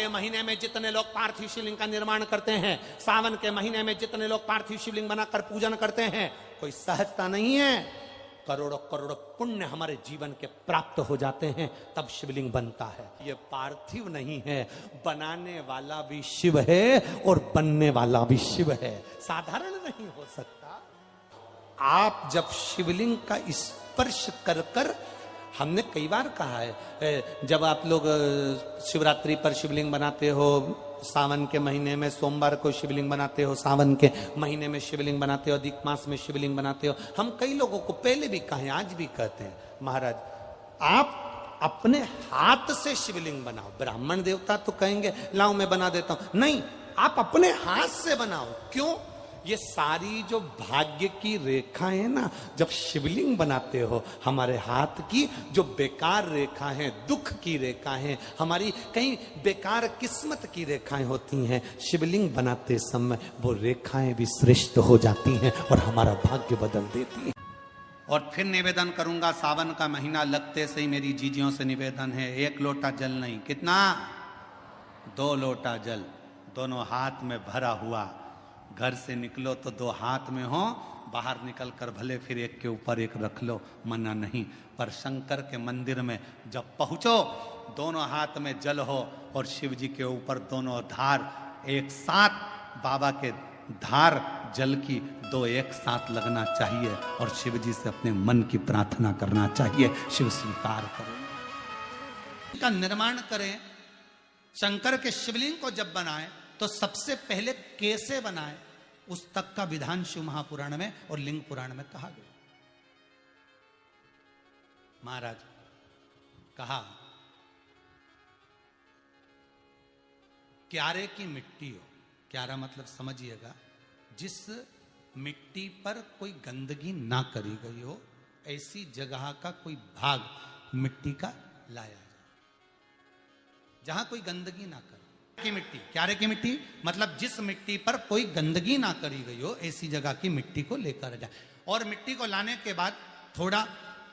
के महीने में जितने लोग पार्थिव शिवलिंग का निर्माण करते हैं, सावन के महीने में जितने लोग पार्थिव शिवलिंग बनाकर पूजन करते हैं, कोई सहजता नहीं है। करोड़ों करोड़ों पुण्य हमारे जीवन के प्राप्त हो जाते हैं, तब शिवलिंग बनता है। ये पार्थिव नहीं है, बनाने वाला भी शिव है और बनने वाला भी शिव है, साधारण नहीं हो सकता। आप जब शिवलिंग का स्पर्श कर कर, हमने कई बार कहा है, जब आप लोग शिवरात्रि पर शिवलिंग बनाते हो, सावन के महीने में सोमवार को शिवलिंग बनाते हो, सावन के महीने में शिवलिंग बनाते हो, अधिक मास में शिवलिंग बनाते हो, हम कई लोगों को पहले भी कहे, आज भी कहते हैं, महाराज आप अपने हाथ से शिवलिंग बनाओ। ब्राह्मण देवता तो कहेंगे लाओ मैं बना देता हूं, नहीं, आप अपने हाथ से बनाओ। क्यों? ये सारी जो भाग्य की रेखा है ना, जब शिवलिंग बनाते हो, हमारे हाथ की जो बेकार रेखा है, दुख की रेखा है, हमारी कहीं बेकार किस्मत की रेखाएं होती हैं, शिवलिंग बनाते समय वो रेखाएं भी श्रेष्ठ हो जाती हैं और हमारा भाग्य बदल देती हैं। और फिर निवेदन करूंगा, सावन का महीना लगते से ही मेरी जीजियों से निवेदन है, 1 लोटा जल नहीं, कितना? 2 लोटा जल, दोनों हाथ में भरा हुआ। घर से निकलो तो 2 हाथ में हो, बाहर निकल कर भले फिर एक के ऊपर एक रख लो, मना नहीं। पर शंकर के मंदिर में जब पहुंचो, दोनों हाथ में जल हो और शिव जी के ऊपर दोनों धार एक साथ, बाबा के धार जल की 2 एक साथ लगना चाहिए और शिव जी से अपने मन की प्रार्थना करना चाहिए, शिव स्वीकार करें। का निर्माण करें। शंकर के शिवलिंग को जब बनाए तो सबसे पहले कैसे बनाए, उस तक का विधान शिव महापुराण में और लिंग पुराण में कहा गया। महाराज कहा, क्यारे की मिट्टी हो, क्यारा मतलब समझिएगा, जिस मिट्टी पर कोई गंदगी ना करी गई हो, ऐसी जगह का कोई भाग मिट्टी का लाया जाए, जहां कोई गंदगी ना करे। की मिट्टी, क्यारे की मिट्टी मतलब जिस मिट्टी पर कोई गंदगी ना करी गई हो, ऐसी जगह की मिट्टी को लेकर जाए। और मिट्टी को लाने के बाद थोड़ा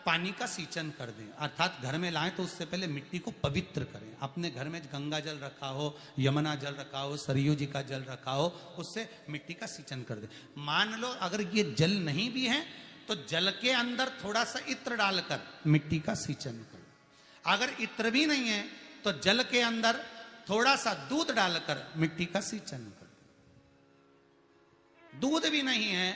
पानी का सींचन कर दें, अर्थात घर में लाएं तो उससे पहले मिट्टी को पवित्र करें। अपने घर में गंगा जल रखा हो, यमुना जल रखा हो, सरयू जी का जल रखा हो, उससे मिट्टी का सींचन कर दें। मान लो अगर ये जल नहीं भी है तो जल के अंदर थोड़ा सा इत्र डालकर मिट्टी का सींचन करें। अगर इत्र भी नहीं है तो जल के अंदर थोड़ा सा दूध डालकर मिट्टी का सींचन कर। दूध भी नहीं है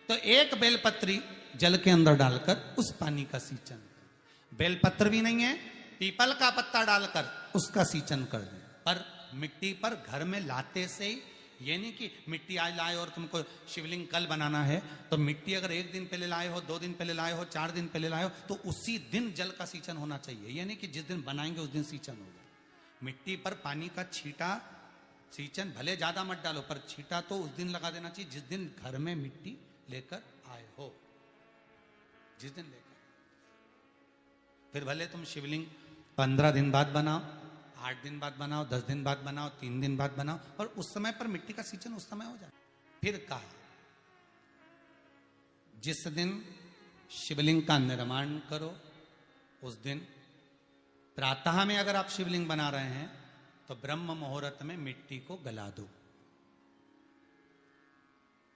तो 1 बेलपत्री जल के अंदर डालकर उस पानी का सींचन कर। बेलपत्र भी नहीं है, पीपल का पत्ता डालकर उसका सींचन कर दें। पर मिट्टी पर घर में लाते से ही, ये नहीं कि मिट्टी आज लाए और तुमको शिवलिंग कल बनाना है, तो मिट्टी अगर 1 दिन पहले लाए हो, 2 दिन पहले लाए हो, 4 दिन पहले लाए हो, तो उसी दिन जल का सींचन होना चाहिए। ये नहीं कि जिस दिन बनाएंगे उस दिन सींचन होगा। मिट्टी पर पानी का छींटा, सींचन भले ज्यादा मत डालो, पर छींटा तो उस दिन लगा देना चाहिए जिस दिन घर में मिट्टी लेकर आए हो, जिस दिन लेकर। फिर भले तुम शिवलिंग 15 दिन बाद बनाओ, 8 दिन बाद बनाओ, 10 दिन बाद बनाओ, 3 दिन बाद बनाओ, और उस समय पर मिट्टी का सींचन उस समय हो जाए। फिर कहा, जिस दिन शिवलिंग का निर्माण करो उस दिन प्रातः में अगर आप शिवलिंग बना रहे हैं तो ब्रह्म मुहूर्त में मिट्टी को गला दो।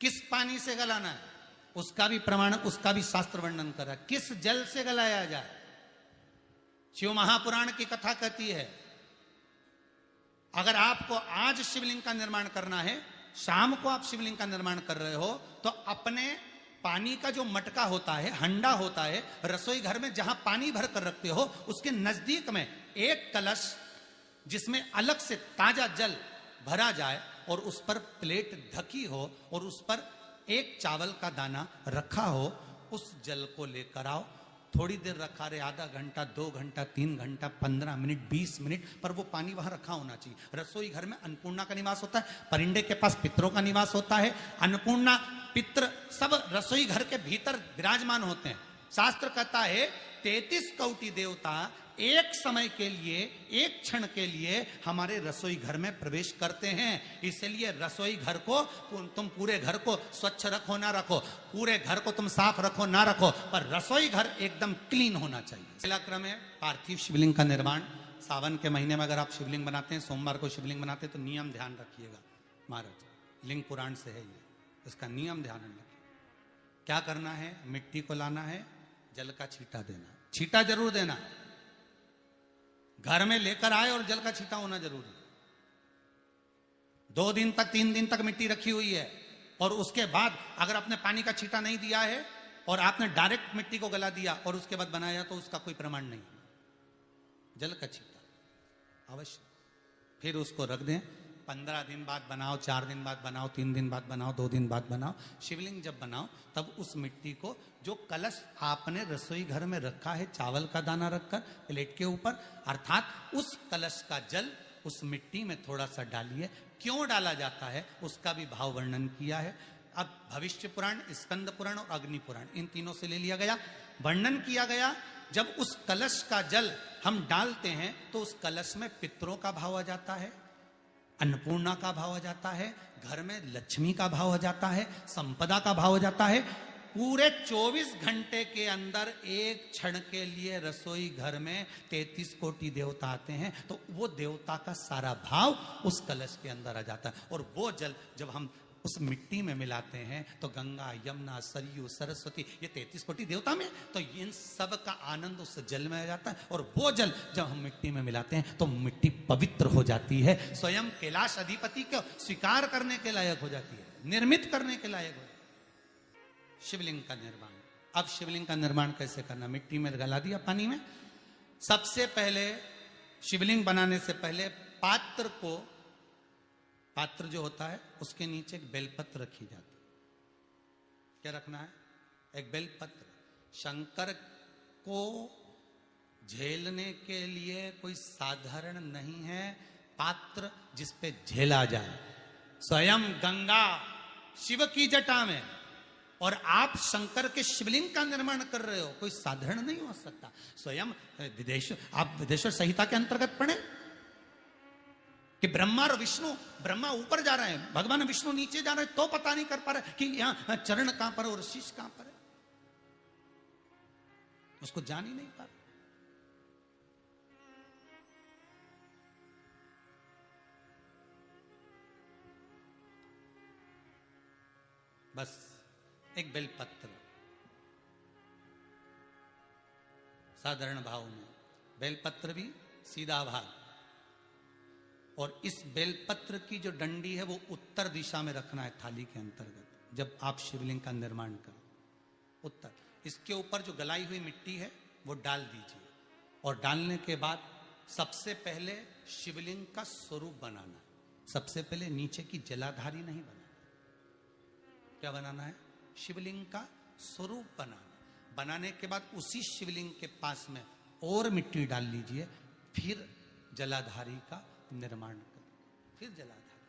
किस पानी से गलाना है उसका भी प्रमाण, उसका भी शास्त्र वर्णन करा। किस जल से गलाया जाए, शिव महापुराण की कथा कहती है, अगर आपको आज शिवलिंग का निर्माण करना है, शाम को आप शिवलिंग का निर्माण कर रहे हो, तो अपने पानी का जो मटका होता है, हंडा होता है, रसोई घर में जहां पानी भर कर रखते हो, उसके नजदीक में 1 कलश जिसमें अलग से ताजा जल भरा जाए और उस पर प्लेट ढकी हो और उस पर 1 चावल का दाना रखा हो, उस जल को लेकर आओ। थोड़ी देर रखा रहे, आधा घंटा, 2 घंटा, 3 घंटा, 15 मिनट, 20 मिनट, पर वो पानी वहां रखा होना चाहिए। रसोई घर में अन्नपूर्णा का निवास होता है, परिंदे के पास पितरों का निवास होता है। अन्नपूर्णा, पित्र सब रसोई घर के भीतर विराजमान होते हैं। शास्त्र कहता है 33 कोटि देवता एक समय के लिए, एक क्षण के लिए हमारे रसोई घर में प्रवेश करते हैं। इसलिए रसोई घर को तुम पूरे घर को स्वच्छ रखो ना रखो, पूरे घर को तुम साफ रखो ना रखो, पर रसोई घर एकदम क्लीन होना चाहिए। पहला क्रम है पार्थिव शिवलिंग का निर्माण, सावन के महीने में अगर आप शिवलिंग बनाते हैं, सोमवार को शिवलिंग बनाते हैं, तो नियम ध्यान रखिएगा महाराज, लिंग पुराण से है ये, इसका नियम ध्यान रखिए। क्या करना है, मिट्टी को लाना है, जल का छींटा देना, छींटा जरूर देना, घर में लेकर आए और जल का छींटा होना जरूरी है। 2 दिन तक 3 दिन तक मिट्टी रखी हुई है और उसके बाद अगर आपने पानी का छींटा नहीं दिया है और आपने डायरेक्ट मिट्टी को गला दिया और उसके बाद बनाया, तो उसका कोई प्रमाण नहीं। जल का छींटा अवश्य, फिर उसको रख दें। 15 दिन बाद बनाओ, 4 दिन बाद बनाओ, 3 दिन बाद बनाओ, 2 दिन बाद बनाओ। शिवलिंग जब बनाओ तब उस मिट्टी को, जो कलश आपने रसोई घर में रखा है चावल का दाना रखकर प्लेट के ऊपर, अर्थात उस कलश का जल उस मिट्टी में थोड़ा सा डालिए। क्यों डाला जाता है उसका भी भाव वर्णन किया है। अब भविष्य पुराण, स्कंद पुराण और अग्नि पुराण, इन तीनों से ले लिया गया, वर्णन किया गया। जब उस कलश का जल हम डालते हैं तो उस कलश में पितरों का भाव आ जाता है, अन्नपूर्णा का भाव आ जाता है, घर में लक्ष्मी का भाव आ जाता है, संपदा का भाव आ जाता है। पूरे 24 घंटे के अंदर एक क्षण के लिए रसोई घर में 33 कोटि देवता आते हैं, तो वो देवता का सारा भाव उस कलश के अंदर आ जाता है। और वो जल जब हम उस मिट्टी में मिलाते हैं तो गंगा, यमुना, सरयू, सरस्वती, ये 33 कोटि देवता में, तो इन सब का आनंद उस जल में आ जाता है। और वो जल जब हम मिट्टी में मिलाते हैं तो मिट्टी पवित्र हो जाती है, स्वयं कैलाश अधिपति को स्वीकार करने के लायक हो जाती है, निर्मित करने के लायक हो। शिवलिंग का निर्माण, अब शिवलिंग का निर्माण कैसे करना, मिट्टी में गला दिया पानी में। सबसे पहले शिवलिंग बनाने से पहले पात्र जो होता है उसके नीचे एक बेलपत्र रखी जाती है। क्या रखना है, एक बेलपत्र। शंकर को झेलने के लिए कोई साधारण नहीं है पात्र जिसपे झेला जाए। स्वयं गंगा शिव की जटा में और आप शंकर के शिवलिंग का निर्माण कर रहे हो, कोई साधारण नहीं हो सकता। स्वयं आप विदेश्वर संहिता के अंतर्गत पढ़े कि ब्रह्मा और विष्णु, ब्रह्मा ऊपर जा रहे हैं, भगवान विष्णु नीचे जा रहे हैं, तो पता नहीं कर पा रहे कि यहां चरण कहां पर और शीश कहां पर है, उसको जान ही नहीं पा रहे। बस एक बेलपत्र साधारण भाव में, बेलपत्र भी सीधा भाग, और इस बेलपत्र की जो डंडी है वो उत्तर दिशा में रखना है थाली के अंतर्गत। जब आप शिवलिंग का निर्माण करें उत्तर, इसके ऊपर जो गलाई हुई मिट्टी है वो डाल दीजिए। और डालने के बाद सबसे पहले शिवलिंग का स्वरूप बनाना। सबसे पहले नीचे की जलाधारी नहीं बनाना। क्या बनाना है, शिवलिंग का स्वरूप बनाना। बनाने के बाद उसी शिवलिंग के पास में और मिट्टी डाल लीजिए, फिर जलाधारी का निर्माण कर, फिर जलाधारी।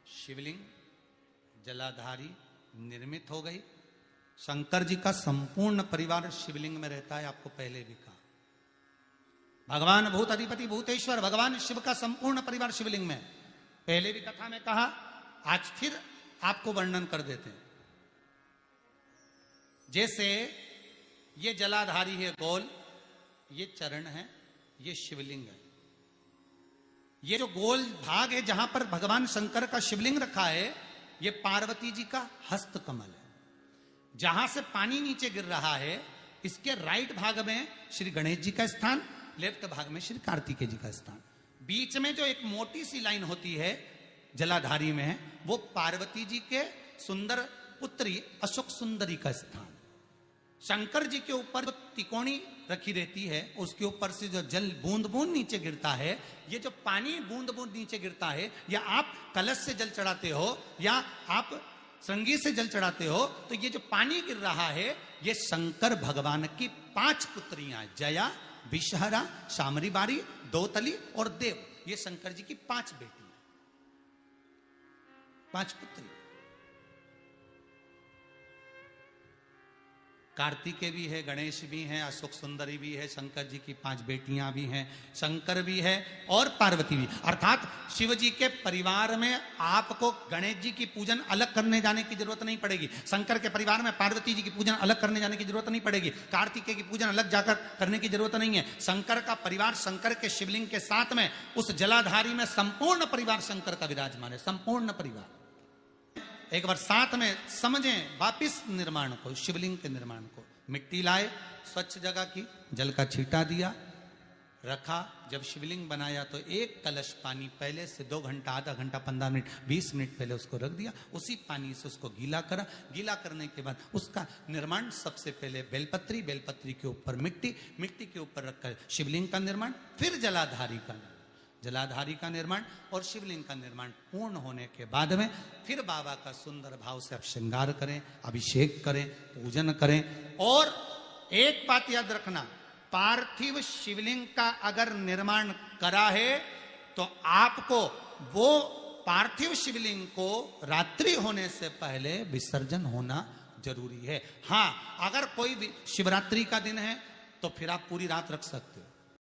शिवलिंग जलाधारी निर्मित हो गई। शंकर जी का संपूर्ण परिवार शिवलिंग में रहता है, आपको पहले भी कहा। भगवान भूत अधिपति भूतेश्वर भगवान शिव का संपूर्ण परिवार शिवलिंग में, पहले भी कथा में कहा, आज फिर आपको वर्णन कर देते हैं। जैसे ये जलाधारी है गोल, ये चरण है, ये शिवलिंग है। ये जो गोल भाग है जहां पर भगवान शंकर का शिवलिंग रखा है, ये पार्वती जी का हस्त कमल है। जहां से पानी नीचे गिर रहा है, इसके राइट भाग में श्री गणेश जी का स्थान, लेफ्ट भाग में श्री कार्तिकेय जी का स्थान। बीच में जो एक मोटी सी लाइन होती है जलाधारी में है, वो पार्वती जी के सुंदर पुत्री अशोक सुंदरी का स्थान। शंकर जी के ऊपर जो तिकोनी रखी रहती है, उसके ऊपर से जो जल बूंद बूंद नीचे गिरता है, ये जो पानी बूंद बूंद नीचे गिरता है, या आप कलश से जल चढ़ाते हो या आप श्रृंगी से जल चढ़ाते हो, तो ये जो पानी गिर रहा है, ये शंकर भगवान की 5 पुत्रियां, जया, विषहरा, शामरी बारी, दोतली और देव, ये शंकर जी की 5 बेटियां, 5 पुत्री। कार्तिकेय भी है, गणेश भी हैं, अशोक सुंदरी भी है, शंकर जी की 5 बेटियां भी हैं, शंकर भी है और पार्वती भी। अर्थात शिव जी के परिवार में आपको गणेश जी की पूजन अलग करने जाने की जरूरत नहीं पड़ेगी, शंकर के परिवार में पार्वती जी की पूजन अलग करने जाने की जरूरत नहीं पड़ेगी, कार्तिकेय की पूजन अलग जाकर करने की जरूरत नहीं है। शंकर का परिवार, शंकर के शिवलिंग के साथ में उस जलाधारी में संपूर्ण परिवार शंकर का विराजमान है, संपूर्ण परिवार। एक बार साथ में समझें वापिस निर्माण को, शिवलिंग के निर्माण को। मिट्टी लाए, स्वच्छ जगह की, जल का छींटा दिया, रखा। जब शिवलिंग बनाया तो एक कलश पानी पहले से 2 घंटा, आधा घंटा, 15 मिनट, 20 मिनट पहले उसको रख दिया। उसी पानी से उसको गीला करा। गीला करने के बाद उसका निर्माण सबसे पहले बेलपत्री, बेलपत्री के ऊपर मिट्टी, मिट्टी के ऊपर रखकर शिवलिंग का निर्माण, फिर जलाधारी का निर्माण, जलाधारी का निर्माण और शिवलिंग का निर्माण पूर्ण होने के बाद में फिर बाबा का सुंदर भाव से आप श्रृंगार करें, अभिषेक करें, पूजन करें। और एक बात याद रखना, पार्थिव शिवलिंग का अगर निर्माण करा है तो आपको वो पार्थिव शिवलिंग को रात्रि होने से पहले विसर्जन होना जरूरी है। हाँ, अगर कोई शिवरात्रि का दिन है तो फिर आप पूरी रात रख सकते हो,